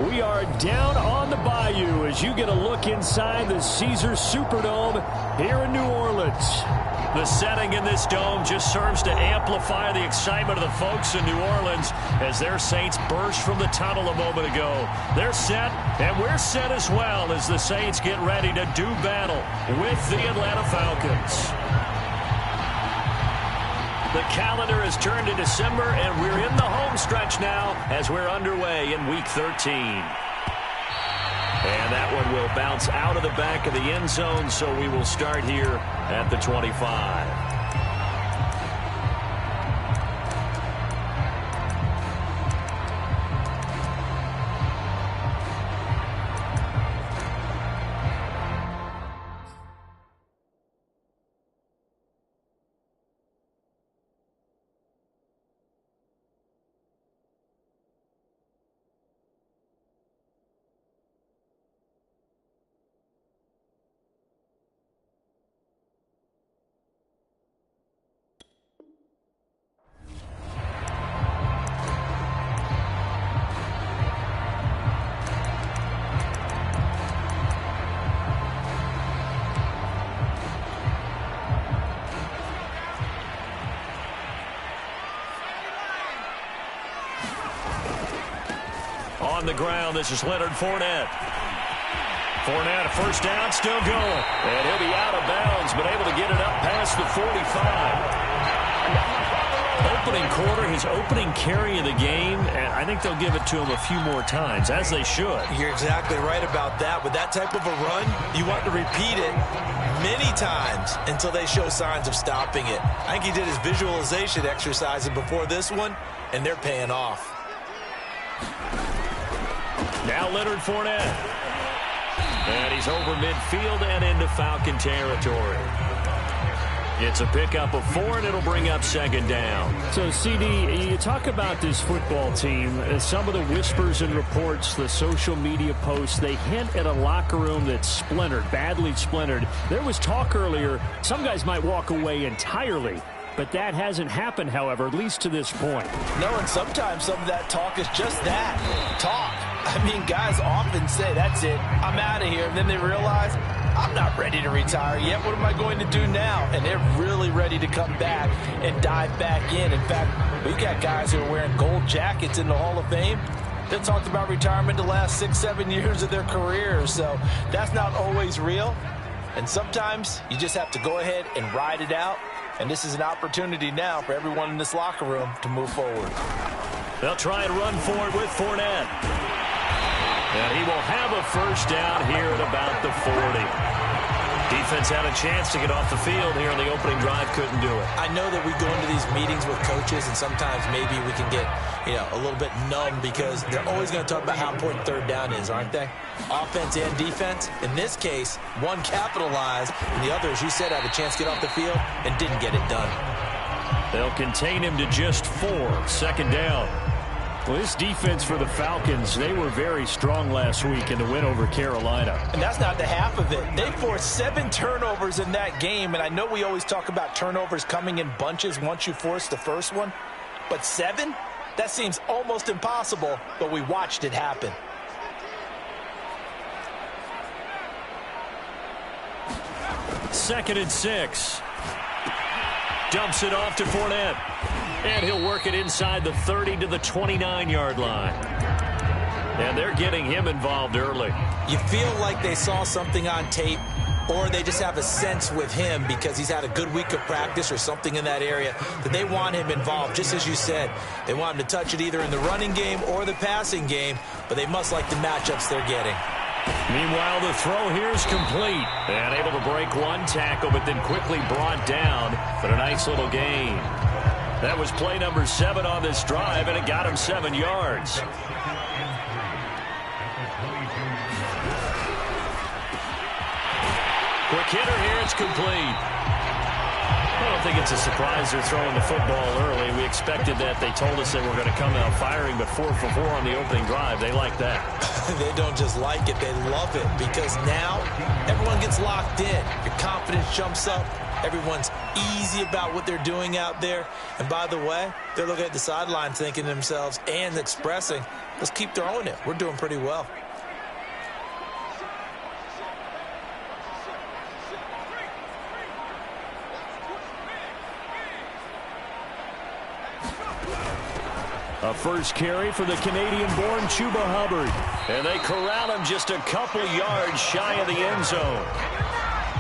We are down on the bayou as you get a look inside the Caesars Superdome here in New Orleans. The setting in this dome just serves to amplify the excitement of the folks in New Orleans as their Saints burst from the tunnel a moment ago. They're set, and we're set as well as the Saints get ready to do battle with the Atlanta Falcons. The calendar has turned to December, and we're in the home stretch now as we're underway in Week 13. And that one will bounce out of the back of the end zone, so we will start here at the 25. On the ground, this is Leonard Fournette. Fournette, a first down, still going. And he'll be out of bounds, but able to get it up past the 45. Opening quarter, his opening carry of the game, and I think they'll give it to him a few more times, as they should. You're exactly right about that. With that type of a run, you want to repeat it many times until they show signs of stopping it. I think he did his visualization exercises before this one, and they're paying off. Now Leonard Fournette. And he's over midfield and into Falcon territory. It's a pickup of 4, and it'll bring up second down. So, CD, you talk about this football team. Some of the whispers and reports, the social media posts, they hint at a locker room that's splintered, badly splintered. There was talk earlier, some guys might walk away entirely. But that hasn't happened, however, at least to this point. No, and sometimes some of that talk is just that, talk. I mean, guys often say, that's it, I'm out of here. And then they realize, I'm not ready to retire yet. What am I going to do now? And they're really ready to come back and dive back in. In fact, we've got guys who are wearing gold jackets in the Hall of Fame. They talked about retirement the last 6-7 years of their careers. So that's not always real. And sometimes you just have to go ahead and ride it out. And this is an opportunity now for everyone in this locker room to move forward. They'll try and run forward with Fournette. And he will have a first down here at about the 40. Defense had a chance to get off the field here on the opening drive, couldn't do it. I know that we go into these meetings with coaches, and sometimes maybe we can get, a little bit numb because they're always going to talk about how important third down is, aren't they? Offense and defense. In this case, one capitalized, and the other, as you said, had a chance to get off the field and didn't get it done. They'll contain him to just 4. Second down. Well, this defense for the Falcons, they were very strong last week in the win over Carolina. And that's not the half of it. They forced 7 turnovers in that game, and I know we always talk about turnovers coming in bunches once you force the first one, but 7? That seems almost impossible, but we watched it happen. Second and 6. Dumps it off to Fournette. And he'll work it inside the 30 to the 29-yard line. And they're getting him involved early. You feel like they saw something on tape, or they just have a sense with him because he's had a good week of practice or something in that area that they want him involved. Just as you said, they want him to touch it either in the running game or the passing game, but they must like the matchups they're getting. Meanwhile, the throw here is complete. And able to break one tackle, but then quickly brought down. But a nice little gain. That was play number 7 on this drive, and it got him 7 yards. Quick hitter here, it's complete. I don't think it's a surprise they're throwing the football early. We expected that. They told us they were going to come out firing, but 4 for 4 on the opening drive. They like that. They don't just like it, they love it, because now everyone gets locked in. Your confidence jumps up. Everyone's easy about what they're doing out there. And by the way, they're looking at the sideline thinking to themselves and expressing, let's keep throwing it. We're doing pretty well. A first carry for the Canadian-born Chuba Hubbard. And they corral him just a couple yards shy of the end zone.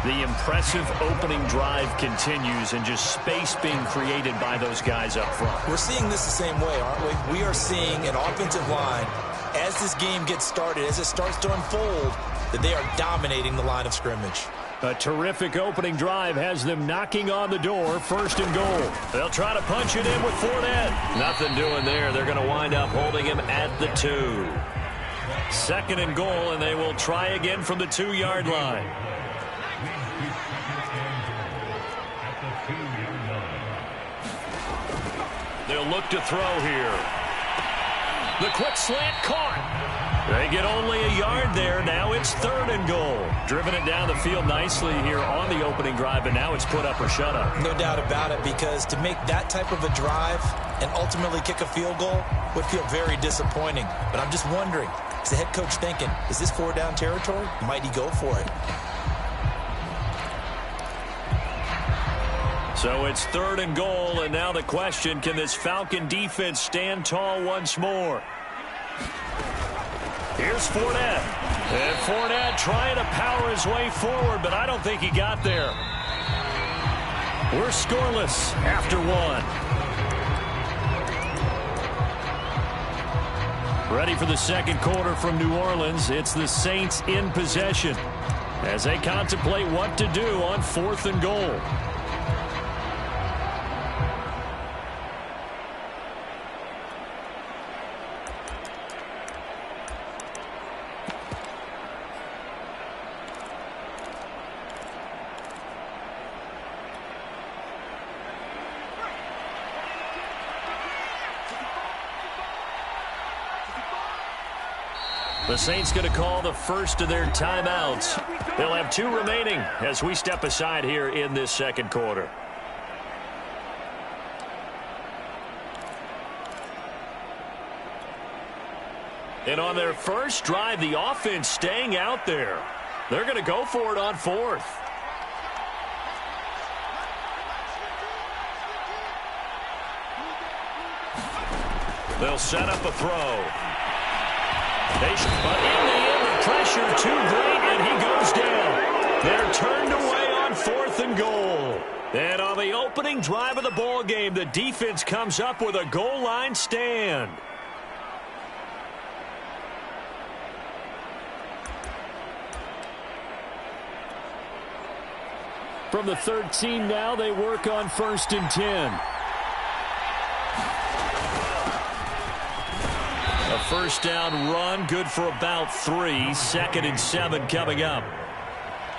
The impressive opening drive continues, and just space being created by those guys up front. We're seeing this the same way, aren't we? We are seeing an offensive line, as this game gets started, as it starts to unfold, that they are dominating the line of scrimmage. A terrific opening drive has them knocking on the door, first and goal. They'll try to punch it in with Fournette. Nothing doing there. They're going to wind up holding him at the 2. Second and goal, and they will try again from the 2-yard line. They'll look to throw here. The quick slant caught. They get only a yard there. Now it's third and goal. Driven it down the field nicely here on the opening drive, and now it's put up or shut up. No doubt about it, because to make that type of a drive and ultimately kick a field goal would feel very disappointing. But I'm just wondering, is the head coach thinking, is this 4-down territory? Might he go for it? So it's third and goal, and now the question, can this Falcon defense stand tall once more? Here's Fournette. And Fournette trying to power his way forward, but I don't think he got there. We're scoreless after 1. Ready for the second quarter from New Orleans. It's the Saints in possession as they contemplate what to do on 4th and goal. The Saints going to call the first of their timeouts. They'll have 2 remaining as we step aside here in this second quarter. And on their first drive, the offense staying out there. They're going to go for it on 4th. They'll set up a throw. But in the end, the pressure too great, and he goes down. They're turned away on 4th and goal. And on the opening drive of the ball game, the defense comes up with a goal line stand. From the 13 now, they work on 1st and 10. A first down run, good for about 3. 2nd and 7 coming up.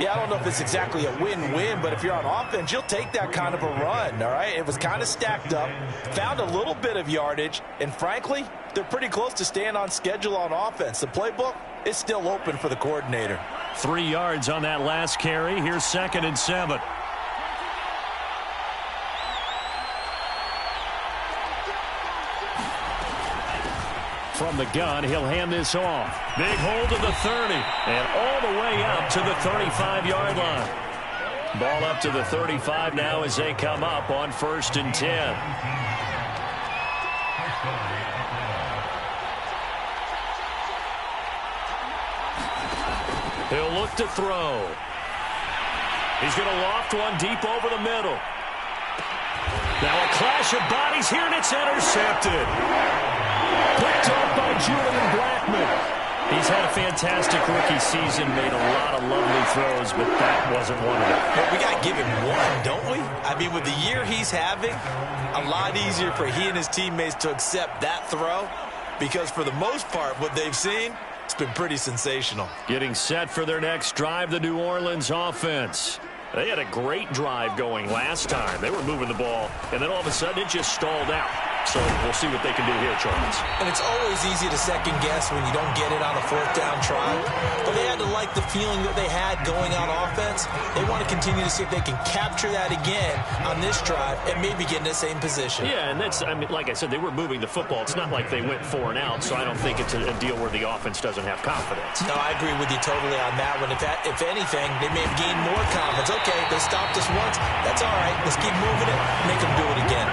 Yeah, I don't know if it's exactly a win-win, but if you're on offense, you'll take that kind of a run, all right? It was kind of stacked up, found a little bit of yardage, and frankly, they're pretty close to staying on schedule on offense. The playbook is still open for the coordinator. 3 yards on that last carry. Here's 2nd and 7. From the gun, he'll hand this off. Big hold to the 30, and all the way up to the 35-yard line. Ball up to the 35 now as they come up on 1st and 10. He'll look to throw. He's going to loft one deep over the middle. Now a clash of bodies here, and it's intercepted. Picked up by Julian Blackmon. He's had a fantastic rookie season, made a lot of lovely throws, but that wasn't one of them. But we got to give him one, don't we? I mean, with the year he's having, a lot easier for he and his teammates to accept that throw, because for the most part, what they've seen, it's been pretty sensational. Getting set for their next drive, the New Orleans offense. They had a great drive going last time. They were moving the ball, and then all of a sudden it just stalled out. So we'll see what they can do here, Charles. And it's always easy to second guess when you don't get it on a fourth down try. But they had to like the feeling that they had going on offense. They want to continue to see if they can capture that again on this drive and maybe get in the same position. Yeah, and that's, I mean, like I said, they were moving the football. It's not like they went 4 and out, so I don't think it's a deal where the offense doesn't have confidence. No, I agree with you totally on that one. If anything, they may have gained more confidence. Okay, they stopped us once. That's all right. Let's keep moving it. Make them do it again.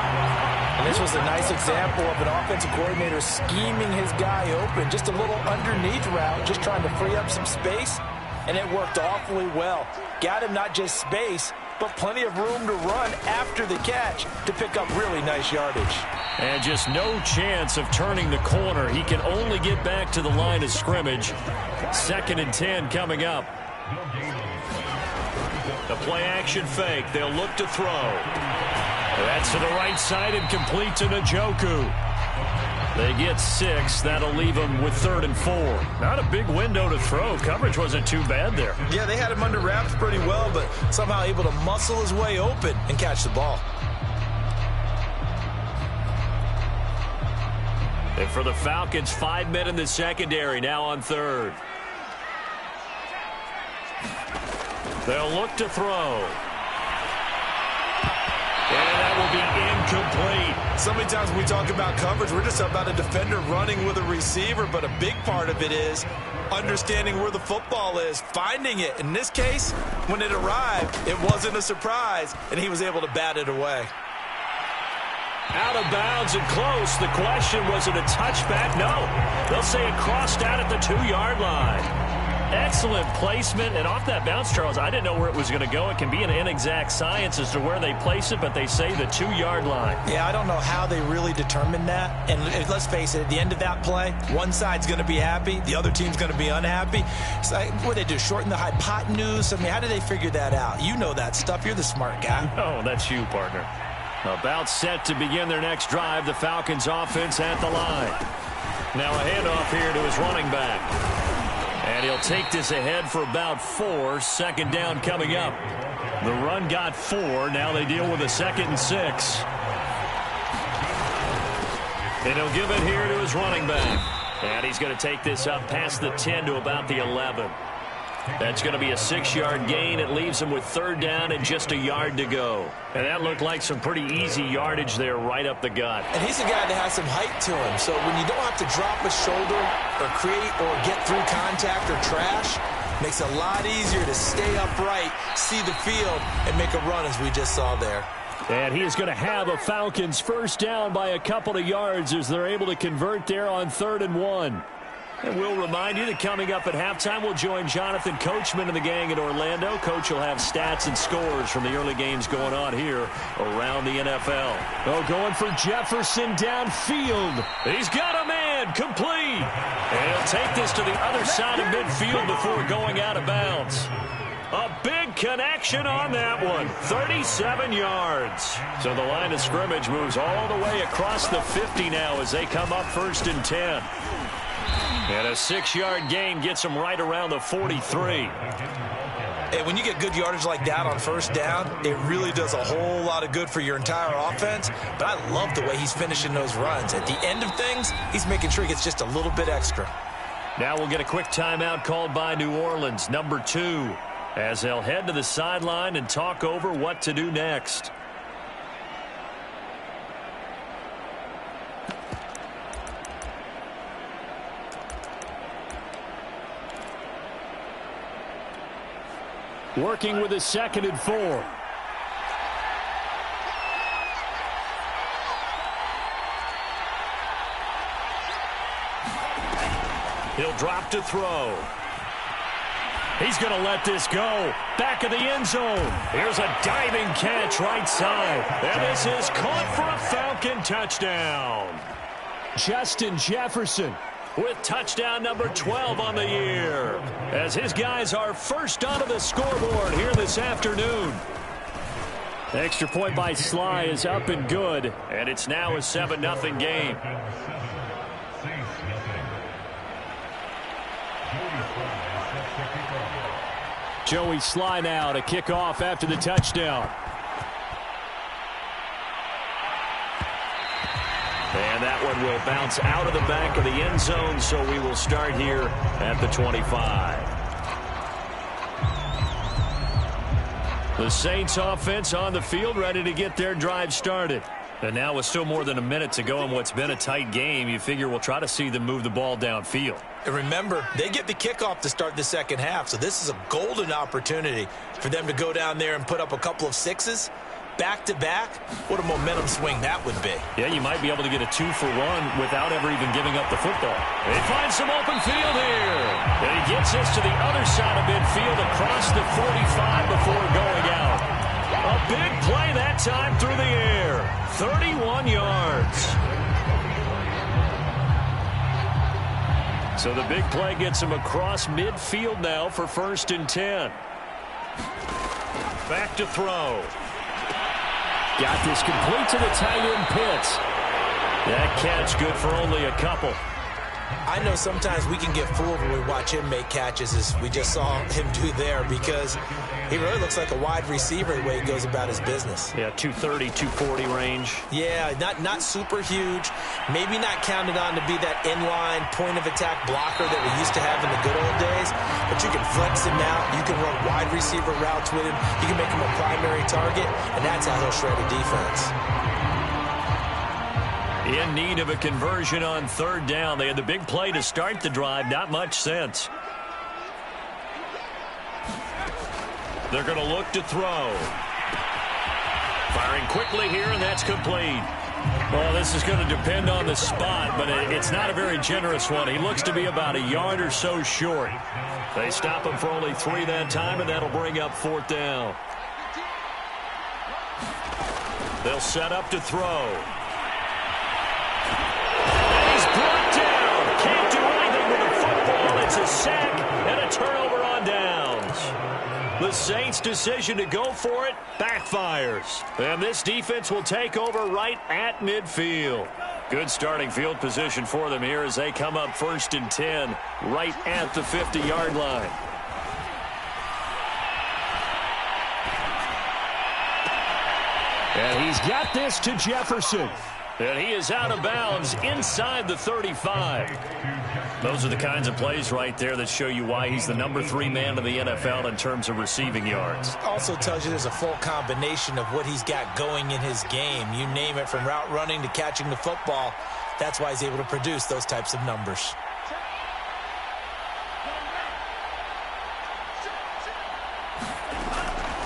And this was a nice example of an offensive coordinator scheming his guy open. Just a little underneath route, just trying to free up some space. And it worked awfully well. Got him not just space, but plenty of room to run after the catch to pick up really nice yardage. And just no chance of turning the corner. He can only get back to the line of scrimmage. 2nd and 10 coming up. The play action fake. They'll look to throw. That's to the right side and complete to Njoku. They get 6. That'll leave them with 3rd and 4. Not a big window to throw. Coverage wasn't too bad there. Yeah, they had him under wraps pretty well, but somehow able to muscle his way open and catch the ball. And for the Falcons, 5 men in the secondary, now on 3rd. They'll look to throw. And that will be incomplete. So many times when we talk about coverage, we're just about a defender running with a receiver, but a big part of it is understanding where the football is, finding it. In this case, when it arrived, it wasn't a surprise, and he was able to bat it away. Out of bounds and close. The question, was it a touchback? No. They'll say it crossed out at the 2-yard line. Excellent placement, and off that bounce, Charles, I didn't know where it was going to go. It can be an inexact science as to where they place it, but they say the 2-yard line. Yeah, I don't know how they really determined that. And let's face it, at the end of that play, one side's going to be happy, the other team's going to be unhappy. It's like, what do they do, shorten the hypotenuse? I mean, how do they figure that out? You know that stuff. You're the smart guy. Oh, that's you, partner. About set to begin their next drive, the Falcons offense at the line. Now a handoff here to his running back. And he'll take this ahead for about 4. 2nd down coming up. The run got 4. Now they deal with a 2nd and 6. And he'll give it here to his running back. And he's going to take this up past the 10 to about the 11. That's going to be a 6-yard gain. It leaves him with 3rd down and just a yard to go. And that looked like some pretty easy yardage there right up the gut. And he's a guy that has some height to him. So when you don't have to drop a shoulder or create or get through contact or trash, makes it a lot easier to stay upright, see the field, and make a run as we just saw there. And he is going to have a Falcons 1st down by a couple of yards as they're able to convert there on 3rd and 1. And we'll remind you that coming up at halftime, we'll join Jonathan Coachman and the gang in Orlando. Coach will have stats and scores from the early games going on here around the NFL. Oh, going for Jefferson downfield. He's got a man, complete. And he'll take this to the other side of midfield before going out of bounds. A big connection on that one. 37 yards. So the line of scrimmage moves all the way across the 50 now as they come up 1st and 10. And a 6-yard gain gets them right around the 43. And when you get good yardage like that on 1st down, it really does a whole lot of good for your entire offense. But I love the way he's finishing those runs. At the end of things, he's making sure he gets just a little bit extra. Now we'll get a quick timeout called by New Orleans, number 2, as they'll head to the sideline and talk over what to do next. Working with a 2nd and 4. He'll drop to throw. He's going to let this go. Back of the end zone. Here's a diving catch right side. And this is caught for a Falcon touchdown. Justin Jefferson with touchdown number 12 on the year, as his guys are first onto the scoreboard here this afternoon. Extra point by Sly is up and good, and it's now a 7-0 game. Joey Sly now to kick off after the touchdown. And that one will bounce out of the back of the end zone, so we will start here at the 25. The Saints offense on the field, ready to get their drive started. And now with still more than a minute to go in what's been a tight game, you figure we'll try to see them move the ball downfield. And remember, they get the kickoff to start the second half, so this is a golden opportunity for them to go down there and put up a couple of sixes. Back-to-back, what a momentum swing that would be. Yeah, you might be able to get a 2-for-1 without ever even giving up the football. They find some open field here. And he gets us to the other side of midfield across the 45 before going out. A big play that time through the air. 31 yards. So the big play gets him across midfield now for 1st and 10. Back to throw. Got this complete to the tight end Pitts. That catch good for only a couple. I know sometimes we can get fooled when we watch him make catches, as we just saw him do there, because he really looks like a wide receiver the way he goes about his business. Yeah, 230, 240 range. Yeah, not super huge. Maybe not counted on to be that inline point-of-attack blocker that we used to have in the good old days, but you can flex him out. You can run wide receiver routes with him. You can make him a primary target, and that's how he'll shred a defense. In need of a conversion on 3rd down. They had the big play to start the drive. Not much sense. They're going to look to throw. Firing quickly here, and that's complete. Well, this is going to depend on the spot, but it's not a very generous one. He looks to be about a yard or so short. They stop him for only 3 that time, and that'll bring up 4th down. They'll set up to throw. Brought down. Can't do anything with the football. It's a sack and a turnover on downs. The Saints' decision to go for it backfires. And this defense will take over right at midfield. Good starting field position for them here as they come up 1st and 10 right at the 50-yard line. And he's got this to Jefferson. And he is out of bounds inside the 35. Those are the kinds of plays right there that show you why he's the number 3 man in the NFL in terms of receiving yards. Also tells you there's a full combination of what he's got going in his game. You name it, from route running to catching the football. That's why he's able to produce those types of numbers.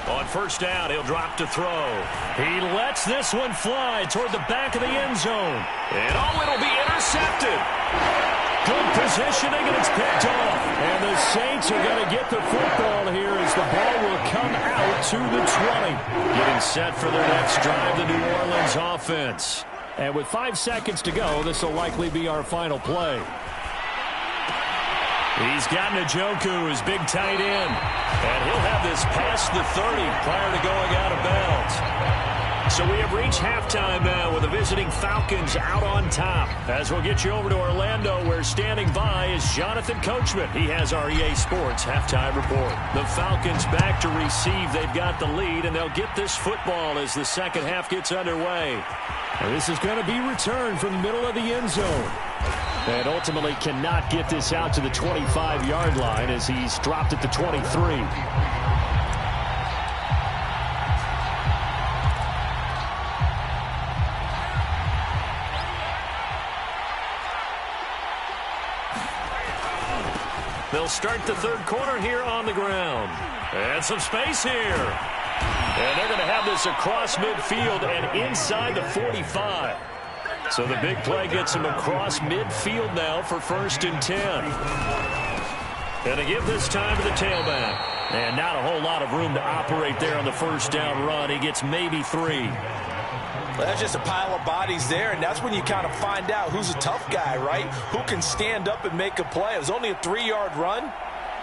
On 1st down, he'll drop to throw. He lets this one fly toward the back of the end zone. And it'll be intercepted. Good positioning, and it's picked off. And the Saints are going to get the football here as the ball will come out to the 20. Getting set for their next drive, the New Orleans offense. And with 5 seconds to go, this will likely be our final play. He's got Njoku, his big tight end. And he'll have this past the 30 prior to going out of bounds. So we have reached halftime now with the visiting Falcons out on top. As we'll get you over to Orlando, where standing by is Jonathan Coachman. He has our EA Sports halftime report. The Falcons back to receive. They've got the lead, and they'll get this football as the second half gets underway. And this is going to be returned from the middle of the end zone. And ultimately cannot get this out to the 25-yard line as he's dropped at the 23. They'll start the 3rd quarter here on the ground. And some space here. And they're going to have this across midfield and inside the 45. So the big play gets him across midfield now for 1st and 10. And to give this time to the tailback. And not a whole lot of room to operate there on the 1st down run. He gets maybe 3. Well, that's just a pile of bodies there, and that's when you kind of find out who's a tough guy, right? Who can stand up and make a play. It was only a 3-yard run,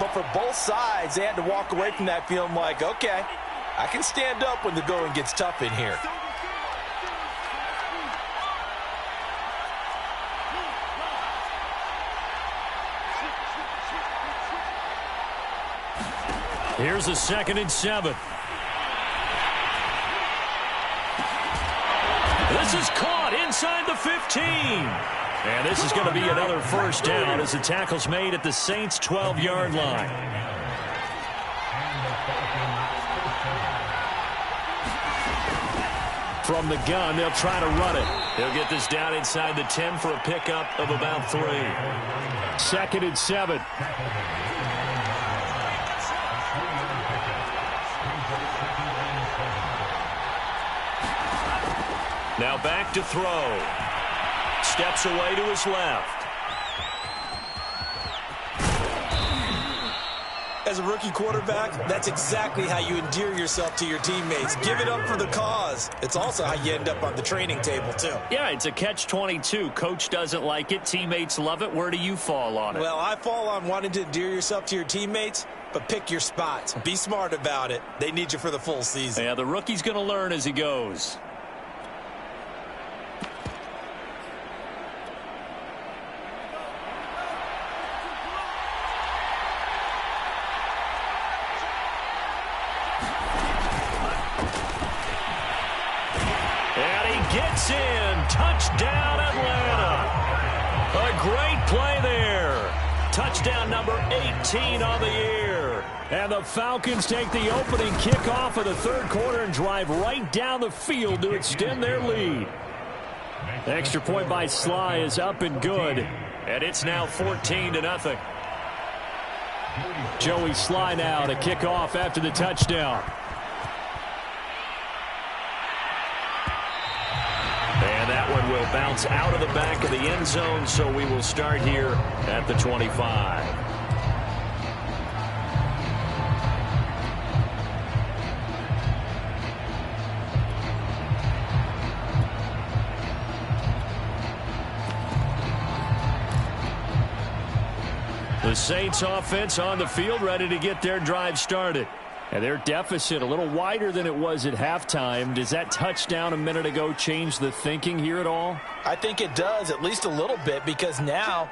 but for both sides, they had to walk away from that feeling like, okay, I can stand up when the going gets tough in here. Here's a 2nd and 7. The This is caught inside the 15. And this is going to be another first down as the tackle's made at the Saints' 12-yard line. From the gun, they'll try to run it. He'll get this down inside the 10 for a pickup of about 3. 2nd and 7. Now back to throw. Steps away to his left. As a rookie quarterback, that's exactly how you endear yourself to your teammates. Give it up for the cause. It's also how you end up on the training table, too. Yeah, it's a catch-22. Coach doesn't like it. Teammates love it. Where do you fall on it? Well, I fall on wanting to endear yourself to your teammates, but pick your spots. Be smart about it. They need you for the full season. Yeah, the rookie's going to learn as he goes. Gets in. Touchdown, Atlanta. A great play there. Touchdown number 18 on the year. And the Falcons take the opening kickoff of the third quarter and drive right down the field to extend their lead. The extra point by Sly is up and good. And it's now 14-0. Joey Sly now to kick off after the touchdown. And that one will bounce out of the back of the end zone, so we will start here at the 25. The Saints offense on the field, ready to get their drive started. And their deficit a little wider than it was at halftime. Does that touchdown a minute ago change the thinking here at all? I think it does, at least a little bit, because now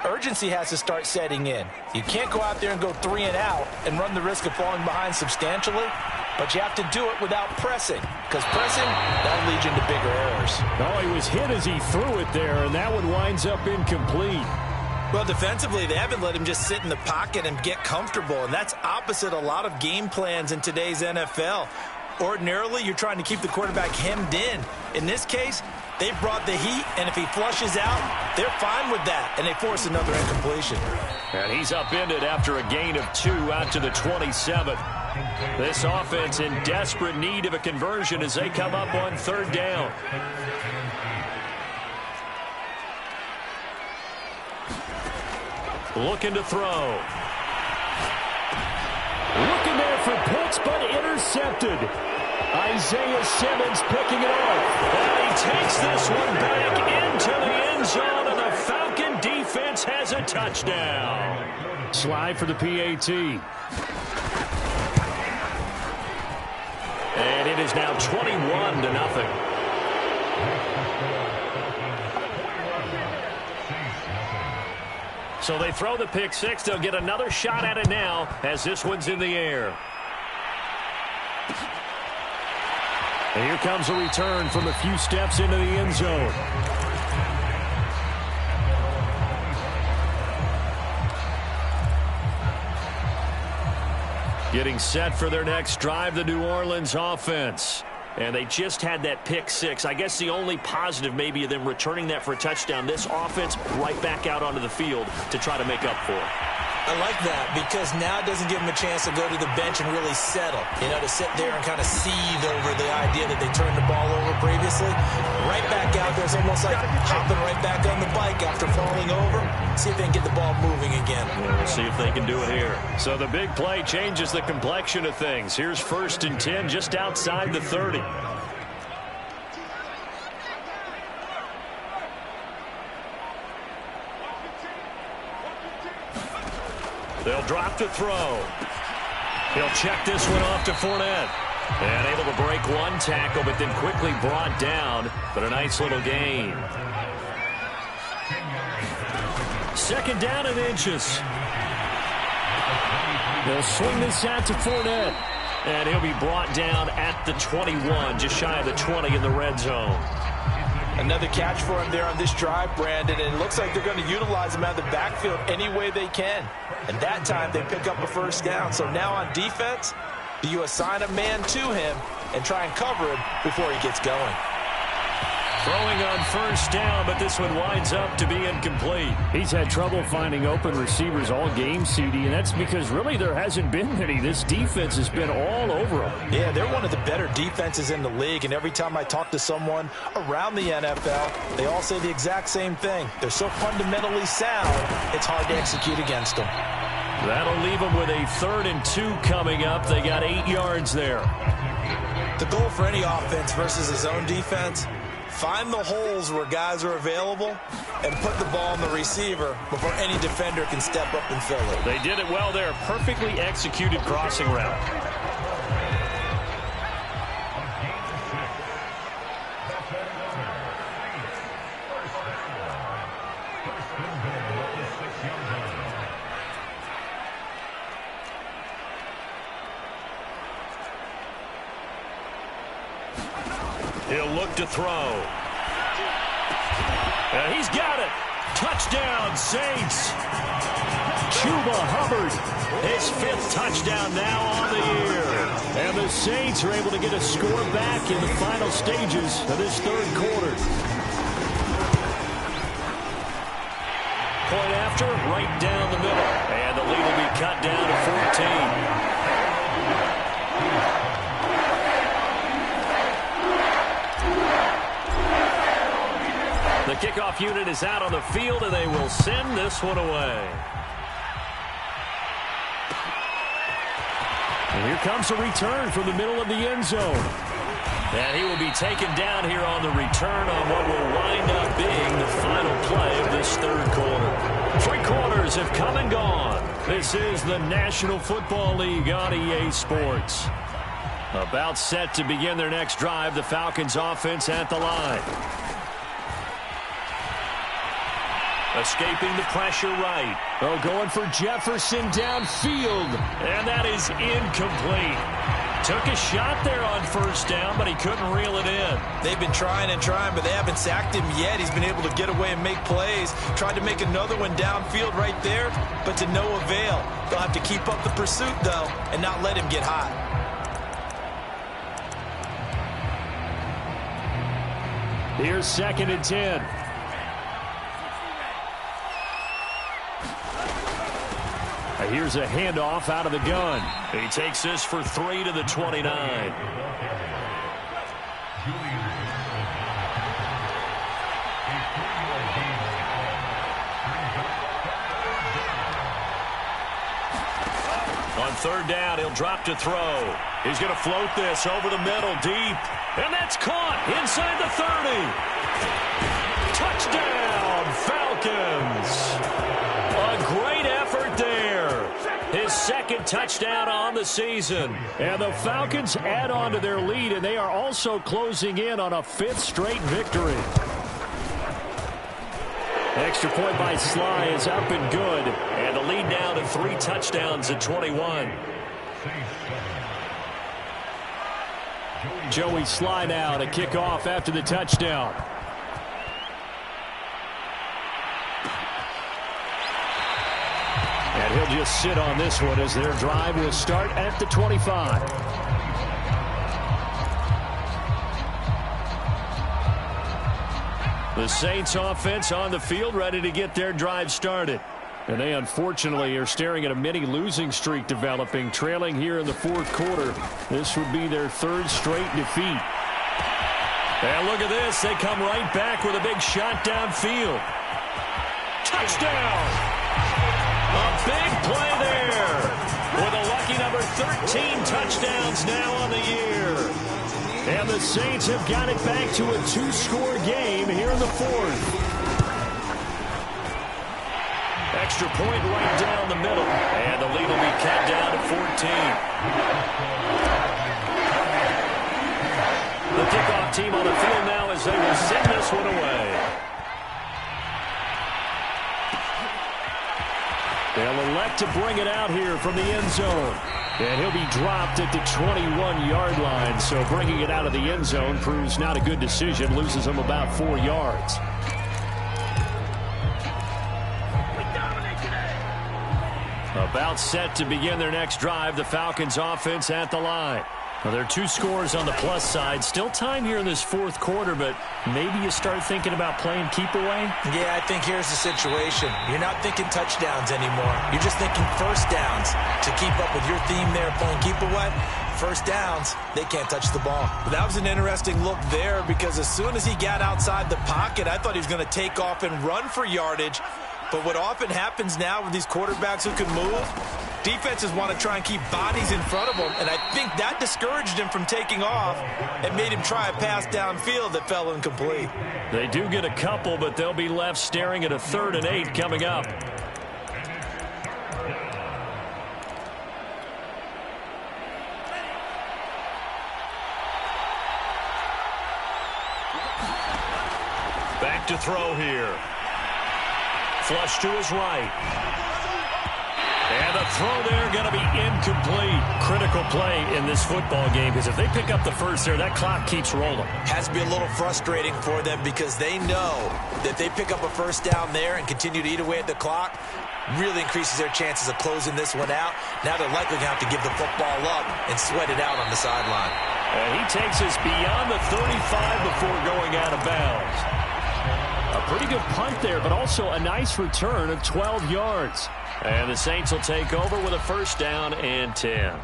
urgency has to start setting in. You can't go out there and go 3 and out and run the risk of falling behind substantially, but you have to do it without pressing, because pressing, that'll lead you into bigger errors. Oh, he was hit as he threw it there, and that one winds up incomplete. Well, defensively, they haven't let him just sit in the pocket and get comfortable, and that's opposite a lot of game plans in today's NFL. Ordinarily, you're trying to keep the quarterback hemmed in. In this case, they brought the heat, and if he flushes out, they're fine with that, and they force another incompletion. And he's upended after a gain of 2 out to the 27. This offense in desperate need of a conversion as they come up on 3rd down. Looking to throw. Looking there for Pitts, but intercepted. Isaiah Simmons picking it off. And he takes this one back into the end zone, and the Falcon defense has a touchdown. Slide for the PAT. And it is now 21-0. So they throw the pick 6. They'll get another shot at it now as this one's in the air. And here comes a return from a few steps into the end zone. Getting set for their next drive, the New Orleans offense. And they just had that pick 6. I guess the only positive maybe of them returning that for a touchdown. This offense right back out onto the field to try to make up for it. I like that because now it doesn't give them a chance to go to the bench and really settle. You know, to sit there and kind of seethe over the idea that they turned the ball over previously. Right back out there. It's almost like hopping right back on the bike after falling over. See if they can get the ball moving again. Yeah, we'll see if they can do it here. So the big play changes the complexion of things. Here's 1st and 10 just outside the 30. They'll drop to throw. He'll check this one off to Fournette. And able to break one tackle, but then quickly brought down. But a nice little gain. 2nd down and inches. They'll swing this out to Fournette. And he'll be brought down at the 21, just shy of the 20 in the red zone. Another catch for him there on this drive, Brandon, and it looks like they're going to utilize him out of the backfield any way they can. And that time they pick up a first down. So now on defense, do you assign a man to him and try and cover him before he gets going? Throwing on first down, but this one winds up to be incomplete. He's had trouble finding open receivers all game, CD, and that's because really there hasn't been many. This defense has been all over him. Yeah, they're one of the better defenses in the league, and every time I talk to someone around the NFL, they all say the exact same thing. They're so fundamentally sound, it's hard to execute against them. That'll leave them with a 3rd and 2 coming up. They got 8 yards there. The goal for any offense versus his own defense, find the holes where guys are available and put the ball on the receiver before any defender can step up and fill it. They did it well there. Perfectly executed crossing route. He'll look to throw. And he's got it. Touchdown, Saints. Chuba Hubbard, his 5th touchdown now on the year. And the Saints are able to get a score back in the final stages of this 3rd quarter. Point after, right down the middle. And the lead will be cut down to 14. The kickoff unit is out on the field, and they will send this one away. And here comes a return from the middle of the end zone. And he will be taken down here on the return on what will wind up being the final play of this 3rd quarter. 3 quarters have come and gone. This is the National Football League on EA Sports. About set to begin their next drive, the Falcons offense at the line. Escaping the pressure right. Oh, going for Jefferson downfield. And that is incomplete. Took a shot there on first down, but he couldn't reel it in. They've been trying and trying, but they haven't sacked him yet. He's been able to get away and make plays. Tried to make another one downfield right there, but to no avail. They'll have to keep up the pursuit, though, and not let him get hot. Here's 2nd and 10. Here's a handoff out of the gun. He takes this for 3 to the 29. On 3rd down, he'll drop to throw. He's going to float this over the middle deep. And that's caught inside the 30. Touchdown, Falcons. A great effort there. His 2nd touchdown on the season. And the Falcons add on to their lead, and they are also closing in on a 5th straight victory. Extra point by Sly is up and good. And the lead now to 3 touchdowns at 21. Joey Sly now to kick off after the touchdown. And he'll just sit on this one as their drive will start at the 25. The Saints offense on the field ready to get their drive started. And they unfortunately are staring at a mini losing streak developing, trailing here in the 4th quarter. This would be their 3rd straight defeat. And look at this. They come right back with a big shot downfield. Touchdown! A big play there with a lucky number 13 touchdowns now on the year. And the Saints have got it back to a 2-score game here in the 4th. Extra point right down the middle. And the lead will be cut down to 14. The kickoff team on the field now as they will send this one away. They'll elect to bring it out here from the end zone. And he'll be dropped at the 21-yard line. So bringing it out of the end zone proves not a good decision. Loses him about 4 yards. About set to begin their next drive. The Falcons offense at the line. Well, there are 2 scores on the plus side. Still time here in this fourth quarter, but maybe you start thinking about playing keep away? Yeah, I think here's the situation. You're not thinking touchdowns anymore. You're just thinking first downs. To keep up with your theme there, playing keep away, first downs, they can't touch the ball. But that was an interesting look there because as soon as he got outside the pocket, I thought he was going to take off and run for yardage. But what often happens now with these quarterbacks who can move, defenses want to try and keep bodies in front of them, and I think that discouraged him from taking off and made him try a pass downfield that fell incomplete. They do get a couple, but they'll be left staring at a 3rd and 8 coming up. Back to throw here. Flush to his right. And the throw there going to be incomplete. Critical play in this football game because if they pick up the first there, that clock keeps rolling. Has to be a little frustrating for them because they know that they pick up a first down there and continue to eat away at the clock, really increases their chances of closing this one out. Now they're likely going to have to give the football up and sweat it out on the sideline. And he takes us beyond the 35 before going out of bounds. A pretty good punt there, but also a nice return of 12 yards. And the Saints will take over with a first down and 10.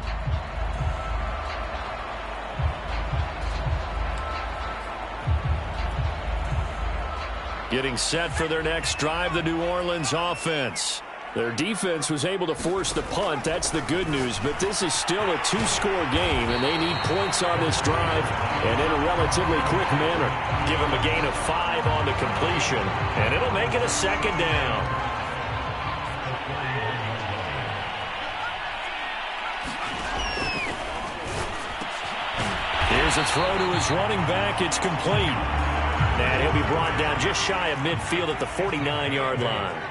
Getting set for their next drive, the New Orleans offense. Their defense was able to force the punt. That's the good news. But this is still a 2-score game, and they need points on this drive and in a relatively quick manner. Give them a gain of 5 on the completion, and it'll make it a second down. Here's a throw to his running back. It's complete. And he'll be brought down just shy of midfield at the 49-yard line.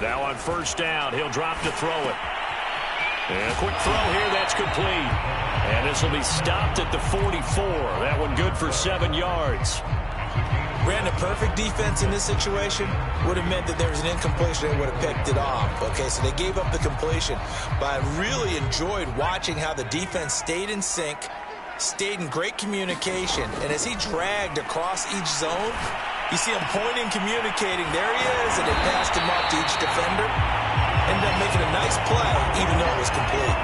Now on first down, he'll drop to throw it. And a quick throw here, that's complete. And this will be stopped at the 44. That one good for 7 yards. Brandon, perfect defense in this situation would have meant that there was an incompletion. They would have picked it off. Okay, so they gave up the completion. But I really enjoyed watching how the defense stayed in sync, stayed in great communication. And as he dragged across each zone, you see him pointing, communicating. There he is, and they passed him off to each defender. Ended up making a nice play, even though it was complete.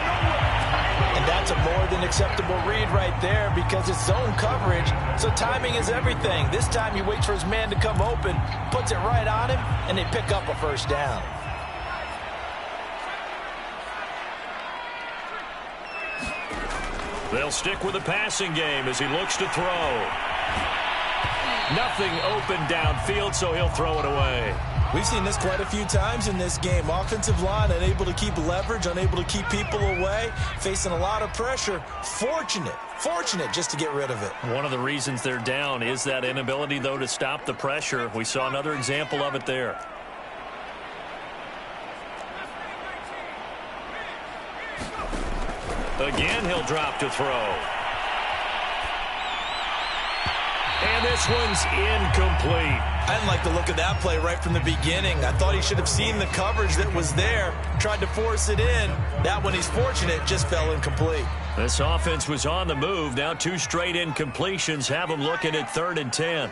And that's a more than acceptable read right there because it's zone coverage, so timing is everything. This time he waits for his man to come open, puts it right on him, and they pick up a first down. They'll stick with the passing game as he looks to throw. Nothing open downfield, so he'll throw it away. We've seen this quite a few times in this game. Offensive line unable to keep leverage, unable to keep people away, facing a lot of pressure. Fortunate just to get rid of it. One of the reasons they're down is that inability, though, to stop the pressure. We saw another example of it there. Again, he'll drop to throw. And this one's incomplete. I didn't like the look of that play right from the beginning. I thought he should have seen the coverage that was there, tried to force it in. That one, he's fortunate, just fell incomplete. This offense was on the move. Now 2 straight incompletions have them looking at 3rd and 10.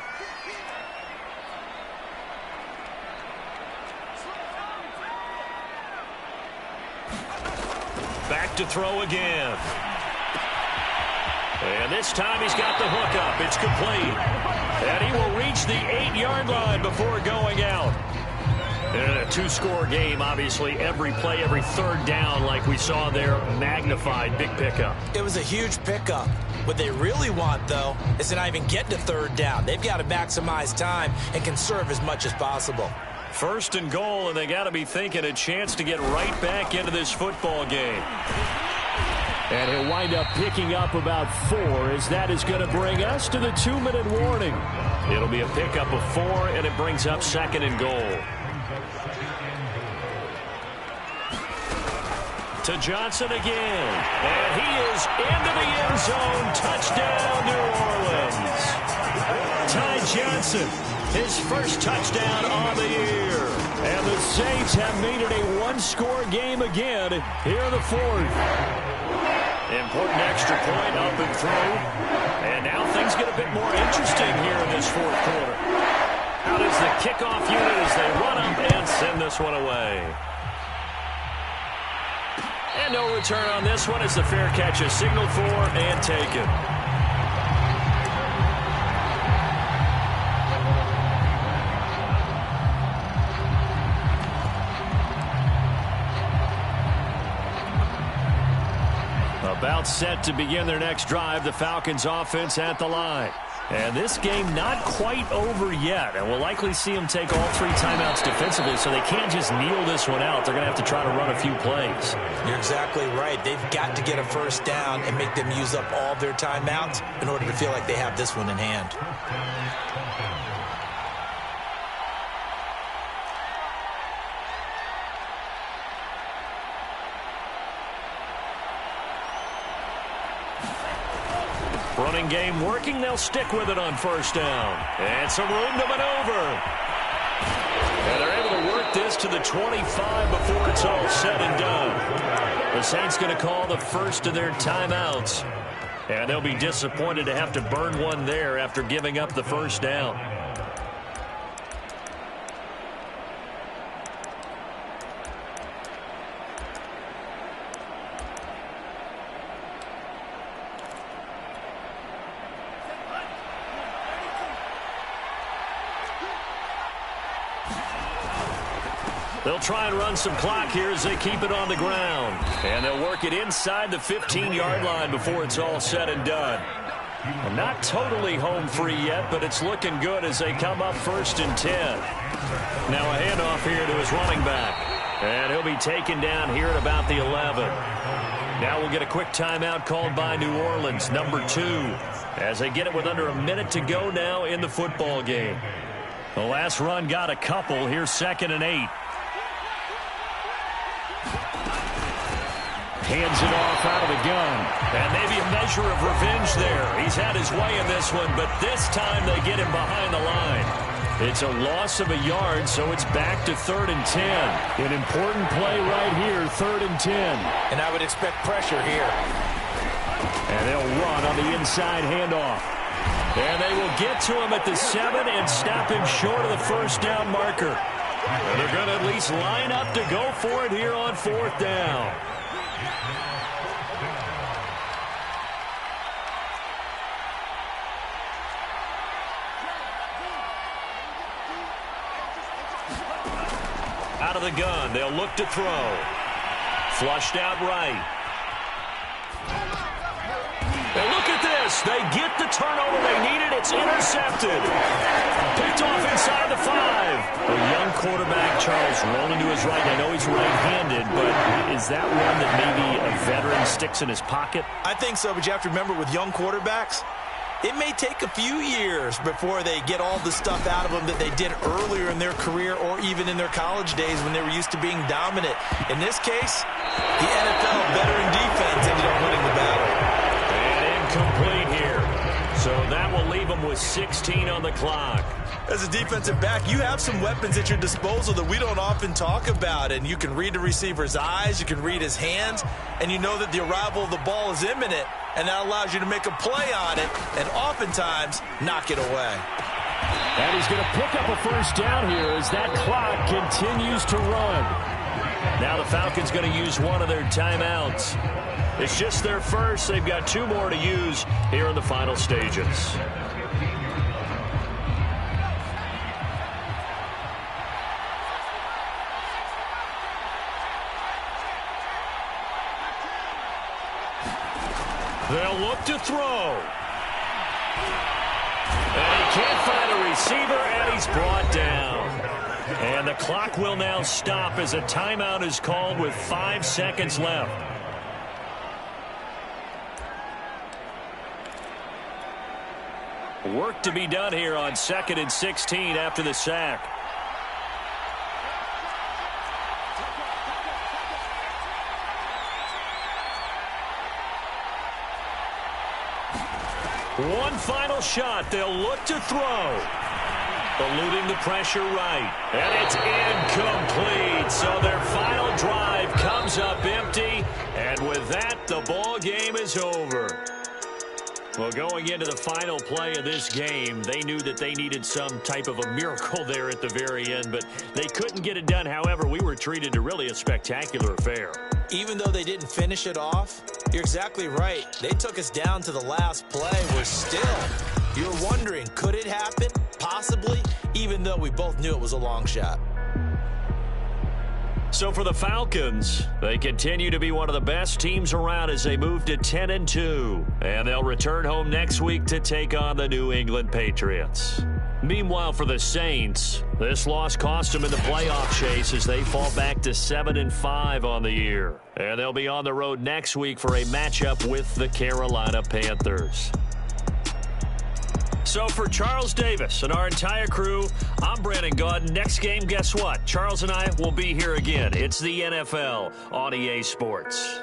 Back to throw again. And this time he's got the hook up. It's complete. And he will reach the 8-yard line before going out. And a 2-score game, obviously, every play, every 3rd down, like we saw there, magnified, big pickup. It was a huge pickup. What they really want, though, is to not even get to 3rd down. They've got to maximize time and conserve as much as possible. First and goal, and they got to be thinking a chance to get right back into this football game. And he'll wind up picking up about 4, as that is going to bring us to the 2-minute warning. It'll be a pickup of 4, and it brings up second and goal. To Johnson again, and he is into the end zone. Touchdown, New Orleans. Ty Johnson, his first touchdown on the year. And the Saints have made it a one-score game again here in the 4th. Important extra point up and through. And now things get a bit more interesting here in this 4th quarter. Out is the kickoff unit as they run up and send this one away. And no return on this one as the fair catch is signaled for and taken. About set to begin their next drive, the Falcons offense at the line. And this game not quite over yet, and we'll likely see them take all 3 timeouts defensively, so they can't just kneel this one out. They're going to have to try to run a few plays. You're exactly right. They've got to get a first down and make them use up all their timeouts in order to feel like they have this one in hand. Running game working. They'll stick with it on first down. And some room to maneuver. And they're able to work this to the 25 before it's all said and done. The Saints going to call the first of their timeouts. And they'll be disappointed to have to burn one there after giving up the first down. They'll try and run some clock here as they keep it on the ground. And they'll work it inside the 15-yard line before it's all said and done. And not totally home free yet, but it's looking good as they come up 1st and 10. Now a handoff here to his running back. And he'll be taken down here at about the 11. Now we'll get a quick timeout called by New Orleans, number 2, as they get it with under a minute to go now in the football game. The last run got a couple. Here's 2nd and 8. Hands it off out of the gun. And maybe a measure of revenge there. He's had his way in this one, but this time they get him behind the line. It's a loss of a yard, so it's back to 3rd and 10. An important play right here, 3rd and 10. And I would expect pressure here. And they'll run on the inside handoff. And they will get to him at the 7 and stop him short of the first down marker. And they're going to at least line up to go for it here on 4th down. Out of the gun, they'll look to throw. Flushed out right. And look at this. They get the turnover they needed. It's intercepted. Picked off inside the 5. A young quarterback, Charles, rolling to his right. I know he's right-handed, but is that one that maybe a veteran sticks in his pocket? I think so, but you have to remember with young quarterbacks, it may take a few years before they get all the stuff out of them that they did earlier in their career or even in their college days when they were used to being dominant. In this case, the NFL veteran defense ended up winning the battle. And incomplete here. So that will leave them with 16 on the clock. As a defensive back, you have some weapons at your disposal that we don't often talk about. And you can read the receiver's eyes, you can read his hands, and you know that the arrival of the ball is imminent. And that allows you to make a play on it and oftentimes knock it away. And he's going to pick up a first down here as that clock continues to run. Now the Falcons going to use one of their timeouts. It's just their first. They've got 2 more to use here in the final stages. They'll look to throw. And he can't find a receiver, and he's brought down. And the clock will now stop as a timeout is called with 5 seconds left. Work to be done here on 2nd and 16 after the sack. One final shot. They'll look to throw. Eluding the pressure right. And it's incomplete. So their final drive comes up empty. And with that, the ball game is over. Well, going into the final play of this game, they knew that they needed some type of a miracle there at the very end, but they couldn't get it done. However, we were treated to really a spectacular affair. Even though they didn't finish it off, you're exactly right. They took us down to the last play. We're still, you're wondering, could it happen? Possibly, even though we both knew it was a long shot. So for the Falcons, they continue to be one of the best teams around as they move to 10-2. And they'll return home next week to take on the New England Patriots. Meanwhile, for the Saints, this loss cost them in the playoff chase as they fall back to 7-5 on the year. And they'll be on the road next week for a matchup with the Carolina Panthers. So for Charles Davis and our entire crew, I'm Brandon Gaudin. Next game, guess what? Charles and I will be here again. It's the NFL on EA Sports.